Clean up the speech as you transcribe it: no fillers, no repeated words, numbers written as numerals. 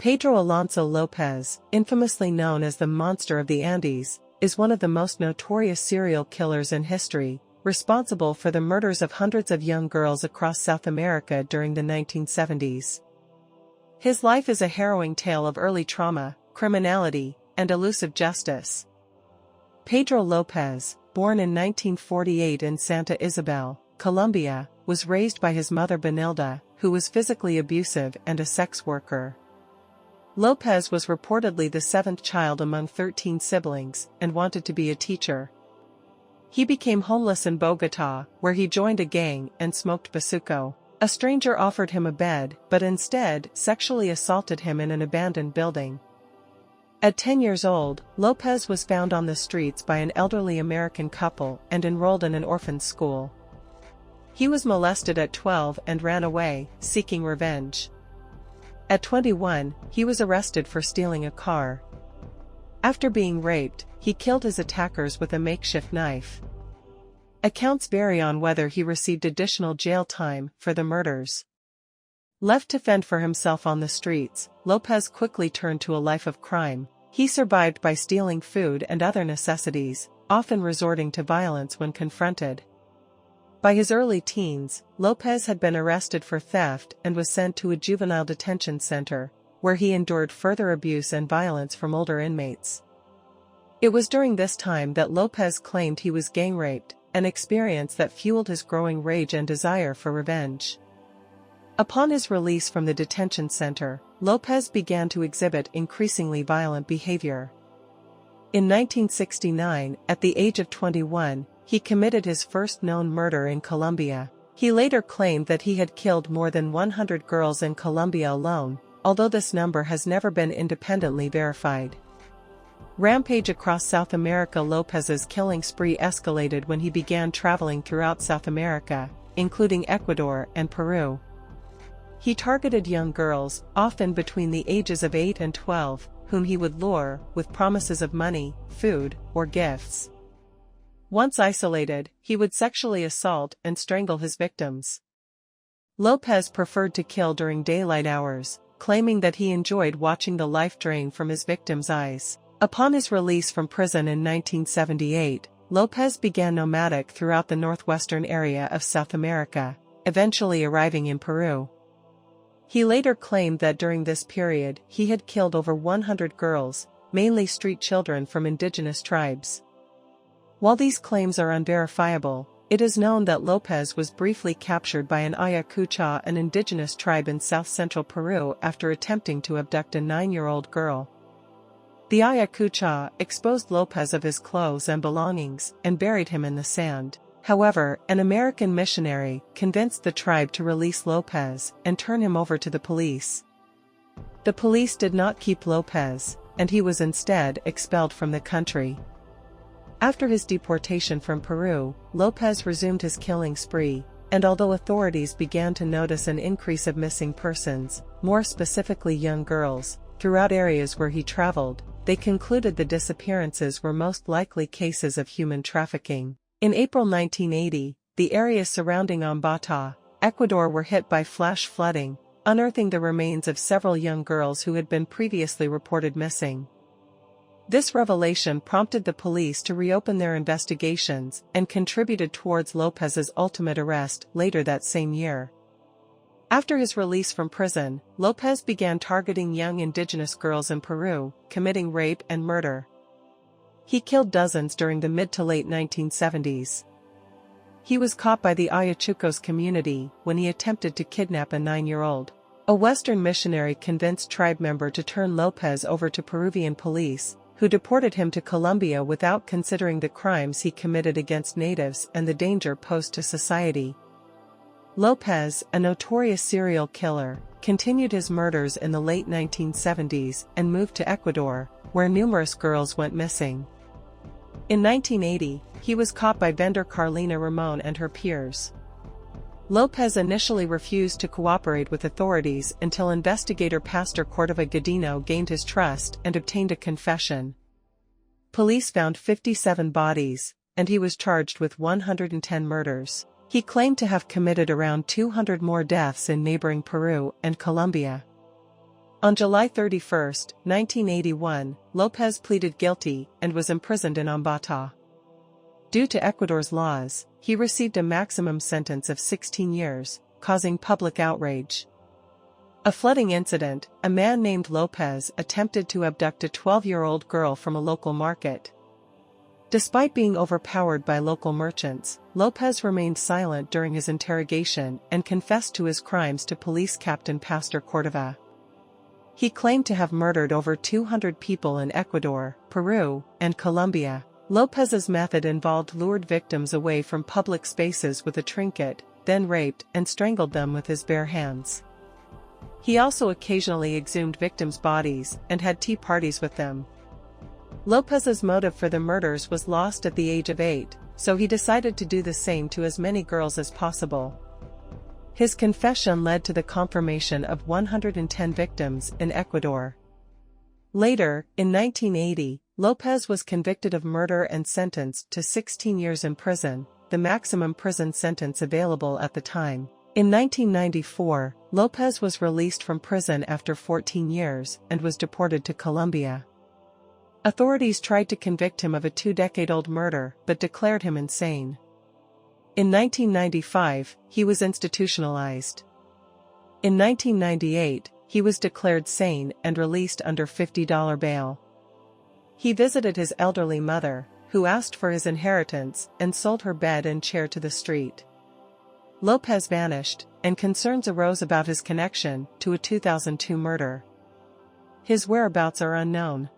Pedro Alonso López, infamously known as the Monster of the Andes, is one of the most notorious serial killers in history, responsible for the murders of hundreds of young girls across South America during the 1970s. His life is a harrowing tale of early trauma, criminality, and elusive justice. Pedro López, born in 1948 in Santa Isabel, Colombia, was raised by his mother Benilda, who was physically abusive and a sex worker. López was reportedly the seventh child among 13 siblings and wanted to be a teacher. He became homeless in Bogotá, where he joined a gang and smoked bazuco. A stranger offered him a bed, but instead sexually assaulted him in an abandoned building. At 10 years old, López was found on the streets by an elderly American couple and enrolled in an orphan's school. He was molested at 12 and ran away, seeking revenge. At 21, he was arrested for stealing a car. After being raped, he killed his attackers with a makeshift knife. Accounts vary on whether he received additional jail time for the murders. Left to fend for himself on the streets, López quickly turned to a life of crime. He survived by stealing food and other necessities, often resorting to violence when confronted. By his early teens, López had been arrested for theft and was sent to a juvenile detention center, where he endured further abuse and violence from older inmates. It was during this time that López claimed he was gang raped, an experience that fueled his growing rage and desire for revenge. Upon his release from the detention center, López began to exhibit increasingly violent behavior. In 1969, at the age of 21, he committed his first known murder in Colombia. He later claimed that he had killed more than 100 girls in Colombia alone, although this number has never been independently verified. Rampage across South America. López's killing spree escalated when he began traveling throughout South America, including Ecuador and Peru. He targeted young girls, often between the ages of 8 and 12, whom he would lure with promises of money, food, or gifts. Once isolated, he would sexually assault and strangle his victims. López preferred to kill during daylight hours, claiming that he enjoyed watching the life drain from his victims' eyes. Upon his release from prison in 1978, López began nomadic throughout the northwestern area of South America, eventually arriving in Peru. He later claimed that during this period he had killed over 100 girls, mainly street children from indigenous tribes. While these claims are unverifiable, it is known that López was briefly captured by an Ayacucha, an indigenous tribe in south-central Peru, after attempting to abduct a 9-year-old girl. The Ayacucha exposed López of his clothes and belongings and buried him in the sand. However, an American missionary convinced the tribe to release López and turn him over to the police. The police did not keep López, and he was instead expelled from the country. After his deportation from Peru, López resumed his killing spree, and although authorities began to notice an increase of missing persons, more specifically young girls, throughout areas where he traveled, they concluded the disappearances were most likely cases of human trafficking. In April 1980, the areas surrounding Bogotá, Ecuador were hit by flash flooding, unearthing the remains of several young girls who had been previously reported missing. This revelation prompted the police to reopen their investigations and contributed towards López's ultimate arrest later that same year. After his release from prison, López began targeting young indigenous girls in Peru, committing rape and murder. He killed dozens during the mid to late 1970s. He was caught by the Ayacuchos community when he attempted to kidnap a 9-year-old. A Western missionary convinced tribe member to turn López over to Peruvian police, who deported him to Colombia without considering the crimes he committed against natives and the danger posed to society. López, a notorious serial killer, continued his murders in the late 1970s and moved to Ecuador, where numerous girls went missing. In 1980, he was caught by vendor Carlina Ramon and her peers. López initially refused to cooperate with authorities until investigator Pastor Cordova Godino gained his trust and obtained a confession. Police found 57 bodies, and he was charged with 110 murders. He claimed to have committed around 200 more deaths in neighboring Peru and Colombia. On July 31, 1981, Lopez pleaded guilty and was imprisoned in Ambato. Due to Ecuador's laws, he received a maximum sentence of 16 years, causing public outrage. A flooding incident, a man named Lopez attempted to abduct a 12-year-old girl from a local market. Despite being overpowered by local merchants, Lopez remained silent during his interrogation and confessed to his crimes to police captain Pastor Cordova. He claimed to have murdered over 200 people in Ecuador, Peru, and Colombia. Lopez's method involved lured victims away from public spaces with a trinket, then raped and strangled them with his bare hands. He also occasionally exhumed victims' bodies and had tea parties with them. Lopez's motive for the murders was lost at the age of 8, so he decided to do the same to as many girls as possible. His confession led to the confirmation of 110 victims in Ecuador. Later, in 1980, Lopez was convicted of murder and sentenced to 16 years in prison, the maximum prison sentence available at the time. In 1994, Lopez was released from prison after 14 years and was deported to Colombia. Authorities tried to convict him of a 2-decade-old murder but declared him insane. In 1995, he was institutionalized. In 1998, he was declared sane and released under $50 bail. He visited his elderly mother, who asked for his inheritance and sold her bed and chair to the street. Lopez vanished, and concerns arose about his connection to a 2002 murder. His whereabouts are unknown.